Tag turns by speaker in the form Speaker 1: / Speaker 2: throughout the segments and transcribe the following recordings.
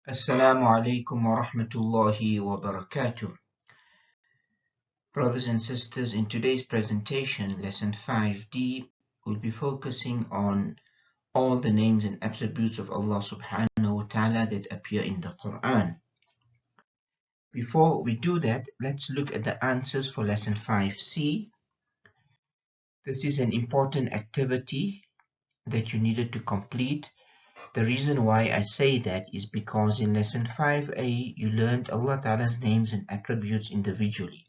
Speaker 1: Assalamu alaikum wa rahmatullahi wa barakatuh. Brothers and sisters, in today's presentation, lesson 5D, we'll be focusing on all the names and attributes of Allah subhanahu wa ta'ala that appear in the Quran. Before we do that, let's look at the answers for lesson 5C. This is an important activity that you needed to complete. The reason why I say that is because in lesson 5A, you learned Allah Ta'ala's names and attributes individually.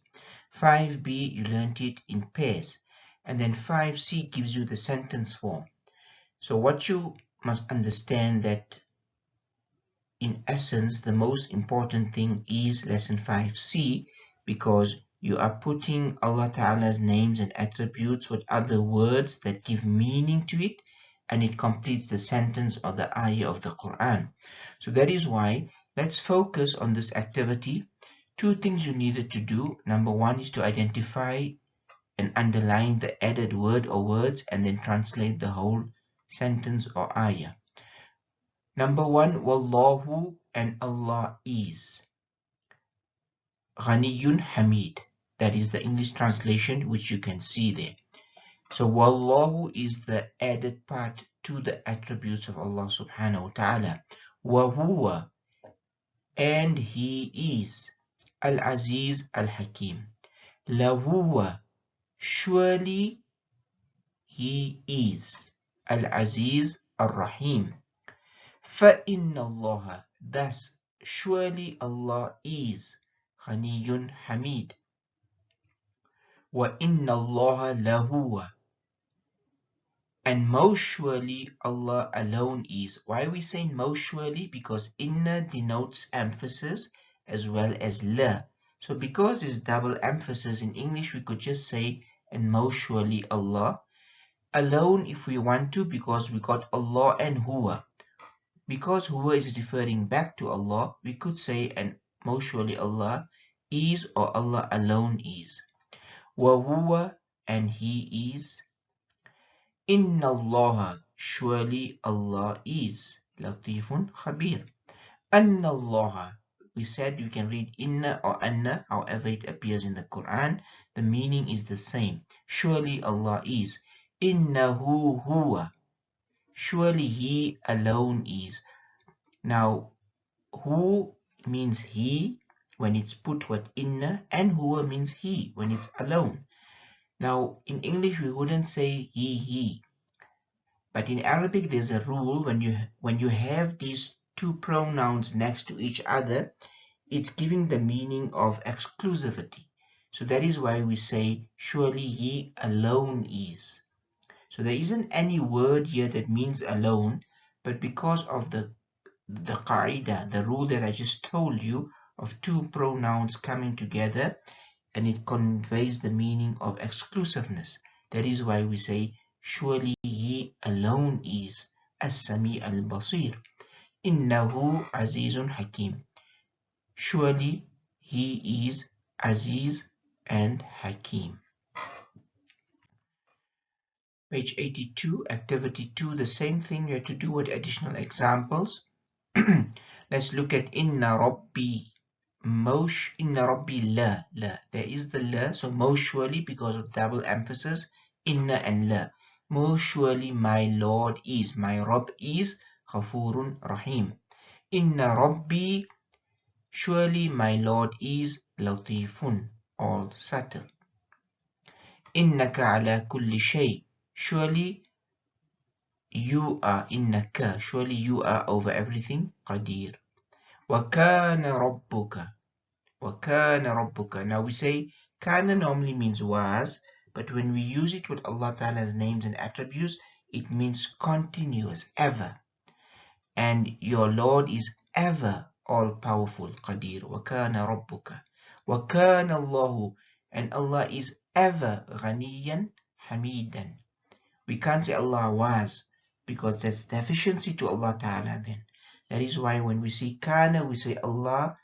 Speaker 1: 5B, you learned it in pairs. And then 5C gives you the sentence form. So what you must understand that in essence, the most important thing is lesson 5C, because you are putting Allah Ta'ala's names and attributes with other words that give meaning to it, and it completes the sentence or the ayah of the Quran. So that is why let's focus on this activity. Two things you needed to do. Number one is to identify and underline the added word or words and then translate the whole sentence or ayah. Number one, Wallahu, and Allah is. Ghaniyun Hamid. That is the English translation which you can see there. So Wallahu is the added part to the attributes of Allah subhanahu wa ta'ala. Wa huwa, and He is. Al-Aziz Al-Hakim. Lahuwa, surely He is. Al-Aziz Al-Rahim. فَإِنَّ اللَّهَ, thus surely Allah is. Ghaniyun Hamid. وَإِنَّ اللَّهَ لَهُوَ, and most surely Allah alone is. Why are we saying most surely? Because inna denotes emphasis as well as la. So because it's double emphasis in English, we could just say and most surely Allah. Alone if we want to, because we got Allah and huwa. Because huwa is referring back to Allah, we could say and most surely Allah is, or Allah alone is. Wa huwa, and He is. Inna Allah, surely Allah is. Latifun Khabir. Anna Allah, we said you can read inna or anna, however it appears in the Quran. The meaning is the same. Surely Allah is. Innahu huwa, surely He alone is. Now, who means He when it's put with inna, and huwa means He when it's alone. Now, in English, we wouldn't say he. But in Arabic, there's a rule when you have these two pronouns next to each other, it's giving the meaning of exclusivity. So that is why we say, surely He alone is. So there isn't any word here that means alone, but because of the qaida, the rule that I just told you of two pronouns coming together, and it conveys the meaning of exclusiveness. That is why we say, surely He alone is As-Sami al-Basir. Innahu Azizun Hakim. Surely He is Aziz and Hakim. Page 82, activity 2, the same thing. You have to do with additional examples. Let's look at Inna Rabbi. Inna Rabbi la. There is the la, so most surely, because of double emphasis, inna and la. Most surely my Lord is, my Rabb is, Ghafurun Rahim. Inna Rabbi, surely my Lord is, Latifun, all subtle. Innaka ala kulli shay, surely you are, innaka, surely you are over everything, Qadir. وَكَانَ رَبُّكَ. وَكَانَ رَبُّكَ. Now we say kana normally means was, but when we use it with Allah Ta'ala's names and attributes, it means continuous, ever. And your Lord is ever all-powerful, Qadir. وَكَانَ رَبُّكَ. وَكَانَ اللَّهُ, and Allah is ever Ghaniyan Hamidan. We can't say Allah was, because that's deficiency to Allah Ta'ala then. That is why when we see kana, we say Allah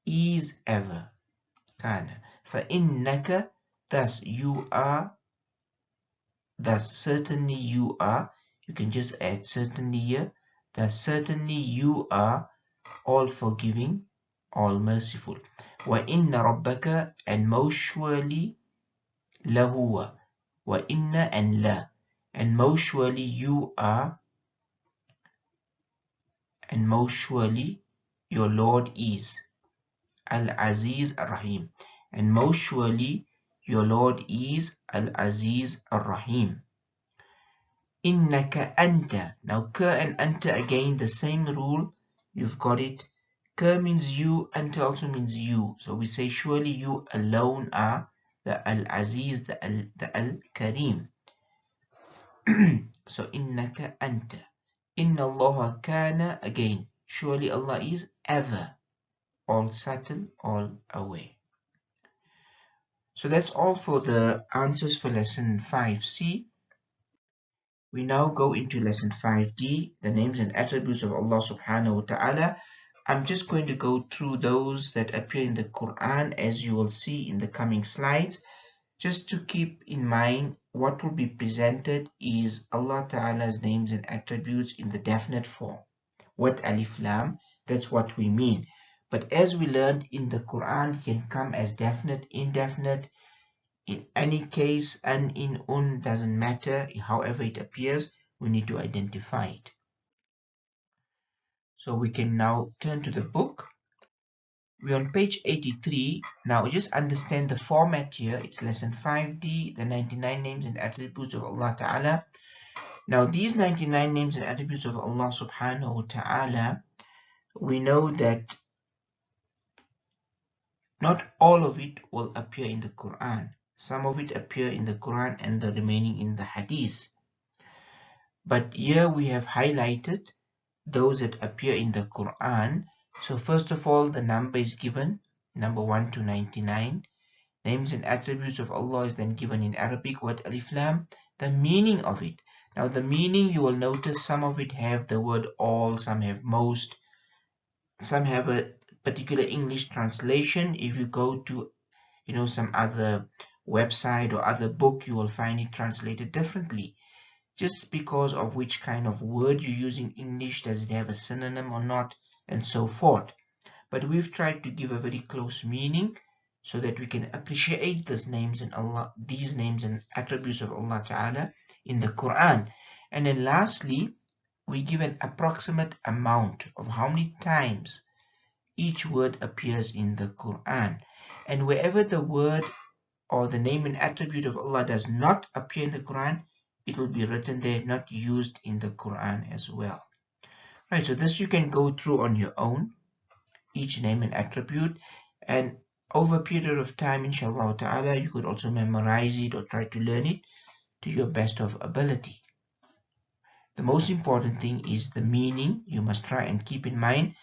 Speaker 1: is ever. Kana. فَإِنَّكَ, thus you are, thus certainly you are. You can just add certainly here. Thus certainly you are all forgiving, all merciful. وَإِنَّ رَبَّكَ, and most surely, لَهُوَ, وَإِنَّ and la, and most surely you are, and most surely your Lord is, Al-Aziz Ar-Rahim, and most surely your Lord is Al-Aziz Ar-Rahim. Innaka anta. Now ka and anta, again the same rule, you've got it. Ka means you, anta also means you. So we say surely you alone are the Al-Aziz, the Al-Kareem. So innaka anta. Inna Allah kana, again, surely Allah is ever, all certain, all aware. So that's all for the answers for lesson 5C. We now go into lesson 5D, the names and attributes of Allah subhanahu wa ta'ala. I'm just going to go through those that appear in the Quran, as you will see in the coming slides. Just to keep in mind, what will be presented is Allah Ta'ala's names and attributes in the definite form. What alif lam, that's what we mean. But as we learned in the Quran, it can come as definite, indefinite. In any case, an, in, un doesn't matter. However it appears, we need to identify it. So we can now turn to the book. We're on page 83. Now just understand the format here. It's lesson 5D, the 99 names and attributes of Allah Ta'ala. Now these 99 names and attributes of Allah Subhanahu wa Ta'ala, we know that not all of it will appear in the Quran. Some of it appear in the Quran and the remaining in the Hadith. But here we have highlighted those that appear in the Quran. So first of all, the number is given, number 1 to 99. Names and attributes of Allah is then given in Arabic, what alif lam, the meaning of it. Now the meaning, you will notice some of it have the word all, some have most, some have a particular English translation. If you go to some other website or other book, you will find it translated differently. Just because of which kind of word you use in English, does it have a synonym or not, and so forth. But we've tried to give a very close meaning so that we can appreciate these names and attributes of Allah Ta'ala in the Quran. And then lastly, we give an approximate amount of how many times each word appears in the Quran. And wherever the word or the name and attribute of Allah does not appear in the Quran, it will be written there, not used in the Quran as well. Right, so this you can go through on your own, each name and attribute, and over a period of time, inshallah ta'ala, you could also memorize it or try to learn it to your best of ability. The most important thing is the meaning. You must try and keep in mind.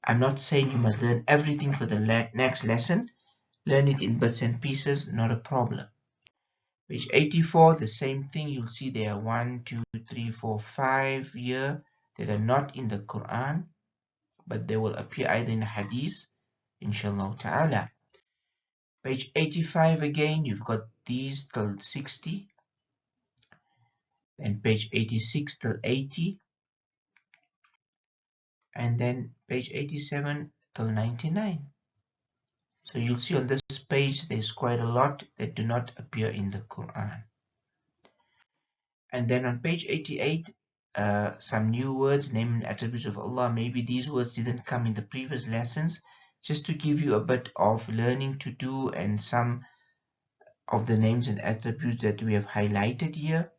Speaker 1: I'm not saying you must learn everything for the next lesson. Learn it in bits and pieces, not a problem. Page 84, the same thing. You'll see there are 1, 2, 3, 4, 5 here that are not in the Quran, but they will appear either in Hadith, inshallah ta'ala. Page 85 again, you've got these till 60. Then page 86 till 80. And then page 87 till 99. So you'll see on this page there's quite a lot that do not appear in the Quran. And then on page 88, some new words, name and attributes of Allah. Maybe these words didn't come in the previous lessons, just to give you a bit of learning to do, and some of the names and attributes that we have highlighted here.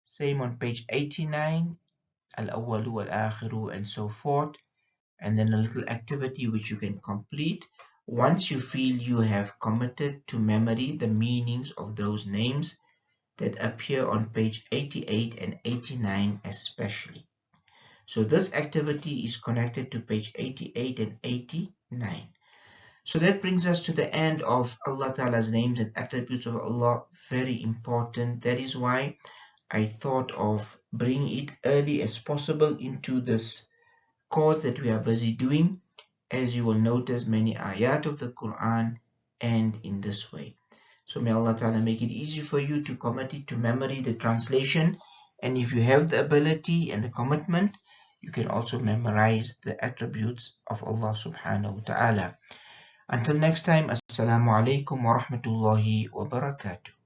Speaker 1: Same on page 89, al-awwalu, al-akhiru, and so forth. And then a little activity which you can complete once you feel you have committed to memory the meanings of those names that appear on page 88 and 89 especially. So this activity is connected to page 88 and 89. So that brings us to the end of Allah Ta'ala's names and attributes of Allah. Very important. That is why I thought of bringing it early as possible into this course that we are busy doing. As you will notice, many ayat of the Quran end in this way. So may Allah Ta'ala make it easy for you to commit it to memory, the translation. And if you have the ability and the commitment, You can also memorize the attributes of Allah subhanahu wa ta'ala. Until next time, Assalamu alaikum wa rahmatullahi wa barakatuh.